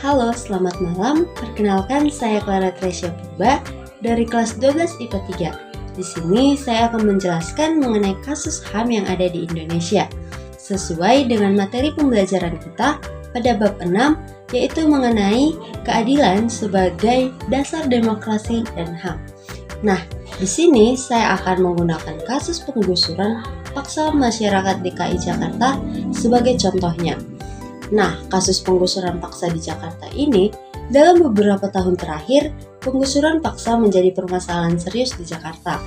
Halo, selamat malam. Perkenalkan, saya Clara Tresya Purba dari kelas 12 IPA 3. Di sini saya akan menjelaskan mengenai kasus HAM yang ada di Indonesia, sesuai dengan materi pembelajaran kita pada bab 6, yaitu mengenai keadilan sebagai dasar demokrasi dan HAM. Nah, di sini saya akan menggunakan kasus penggusuran paksa masyarakat DKI Jakarta sebagai contohnya. Nah, kasus penggusuran paksa di Jakarta ini, dalam beberapa tahun terakhir, penggusuran paksa menjadi permasalahan serius di Jakarta.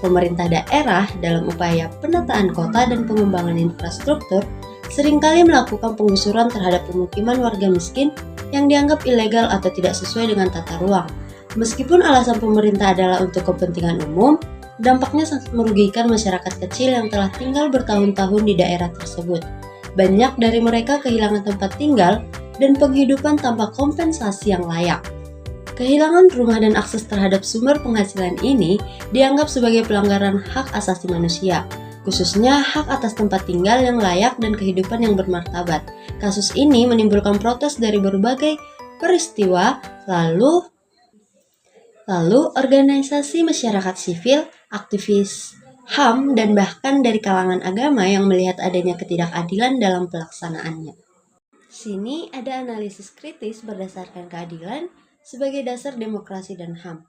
Pemerintah daerah dalam upaya penataan kota dan pengembangan infrastruktur seringkali melakukan penggusuran terhadap pemukiman warga miskin yang dianggap ilegal atau tidak sesuai dengan tata ruang. Meskipun alasan pemerintah adalah untuk kepentingan umum, dampaknya sangat merugikan masyarakat kecil yang telah tinggal bertahun-tahun di daerah tersebut. Banyak dari mereka kehilangan tempat tinggal dan penghidupan tanpa kompensasi yang layak. Kehilangan rumah dan akses terhadap sumber penghasilan ini dianggap sebagai pelanggaran hak asasi manusia, khususnya hak atas tempat tinggal yang layak dan kehidupan yang bermartabat. Kasus ini menimbulkan protes dari berbagai peristiwa, lalu organisasi masyarakat sivil, aktivis HAM, dan bahkan dari kalangan agama yang melihat adanya ketidakadilan dalam pelaksanaannya. Sini ada analisis kritis berdasarkan keadilan sebagai dasar demokrasi dan HAM.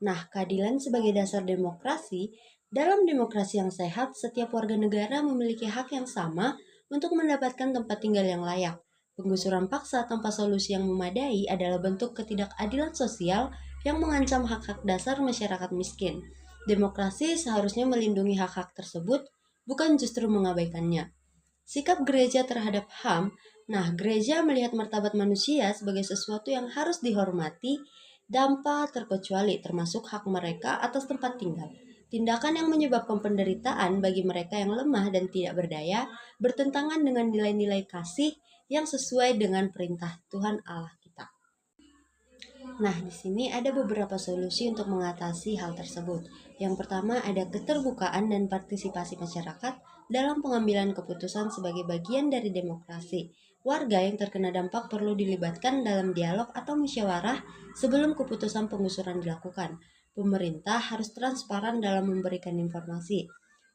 Nah, keadilan sebagai dasar demokrasi, dalam demokrasi yang sehat, setiap warga negara memiliki hak yang sama untuk mendapatkan tempat tinggal yang layak. Penggusuran paksa tanpa solusi yang memadai adalah bentuk ketidakadilan sosial yang mengancam hak-hak dasar masyarakat miskin. Demokrasi seharusnya melindungi hak-hak tersebut, bukan justru mengabaikannya. Sikap gereja terhadap HAM, gereja melihat martabat manusia sebagai sesuatu yang harus dihormati tanpa terkecuali, termasuk hak mereka atas tempat tinggal. Tindakan yang menyebabkan penderitaan bagi mereka yang lemah dan tidak berdaya bertentangan dengan nilai-nilai kasih yang sesuai dengan perintah Tuhan Allah kita. Nah, di sini ada beberapa solusi untuk mengatasi hal tersebut. Yang pertama, ada keterbukaan dan partisipasi masyarakat dalam pengambilan keputusan sebagai bagian dari demokrasi. Warga yang terkena dampak perlu dilibatkan dalam dialog atau musyawarah sebelum keputusan penggusuran dilakukan. Pemerintah harus transparan dalam memberikan informasi,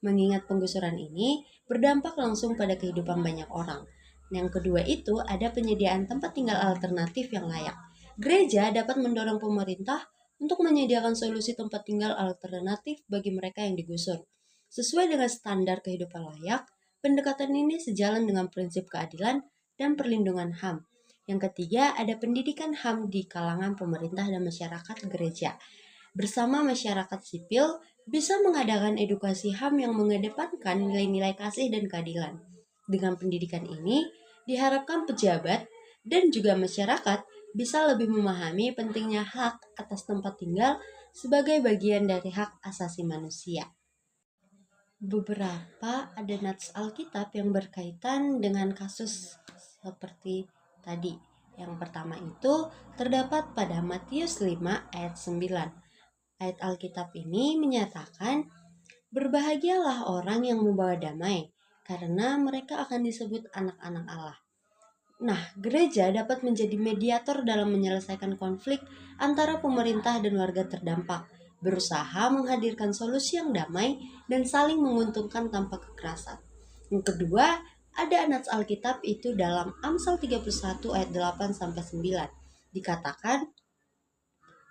mengingat penggusuran ini berdampak langsung pada kehidupan banyak orang. Yang kedua itu ada penyediaan tempat tinggal alternatif yang layak. Gereja dapat mendorong pemerintah untuk menyediakan solusi tempat tinggal alternatif bagi mereka yang digusur. Sesuai dengan standar kehidupan layak, pendekatan ini sejalan dengan prinsip keadilan dan perlindungan HAM. Yang ketiga, ada pendidikan HAM di kalangan pemerintah dan masyarakat gereja. Bersama masyarakat sipil, bisa mengadakan edukasi HAM yang mengedepankan nilai-nilai kasih dan keadilan. Dengan pendidikan ini, diharapkan pejabat dan juga masyarakat bisa lebih memahami pentingnya hak atas tempat tinggal sebagai bagian dari hak asasi manusia. Beberapa ada nats Alkitab yang berkaitan dengan kasus seperti tadi. Yang pertama itu terdapat pada Matius 5 ayat 9. Ayat Alkitab ini menyatakan, "Berbahagialah orang yang membawa damai, karena mereka akan disebut anak-anak Allah." Nah, gereja dapat menjadi mediator dalam menyelesaikan konflik antara pemerintah dan warga terdampak, berusaha menghadirkan solusi yang damai dan saling menguntungkan tanpa kekerasan. Yang kedua, ada nats Alkitab itu dalam Amsal 31 ayat 8-9. Dikatakan,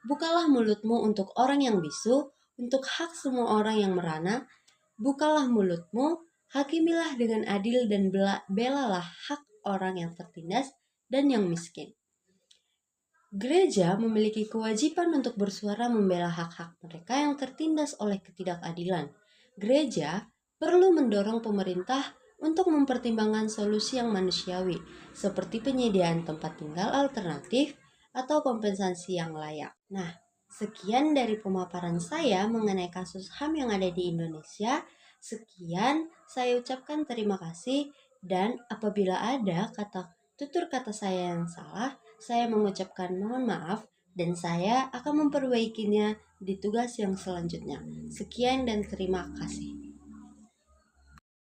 "Bukalah mulutmu untuk orang yang bisu, untuk hak semua orang yang merana. Bukalah mulutmu, hakimilah dengan adil dan belalah hak orang yang tertindas dan yang miskin." Gereja memiliki kewajiban untuk bersuara membela hak-hak mereka yang tertindas oleh ketidakadilan. Gereja perlu mendorong pemerintah untuk mempertimbangkan solusi yang manusiawi, seperti penyediaan tempat tinggal alternatif atau kompensasi yang layak. Nah, sekian dari pemaparan saya mengenai kasus HAM yang ada di Indonesia. Sekian, saya ucapkan terima kasih. Dan apabila ada tutur kata saya yang salah, saya mengucapkan mohon maaf dan saya akan memperbaikinya di tugas yang selanjutnya. Sekian dan terima kasih.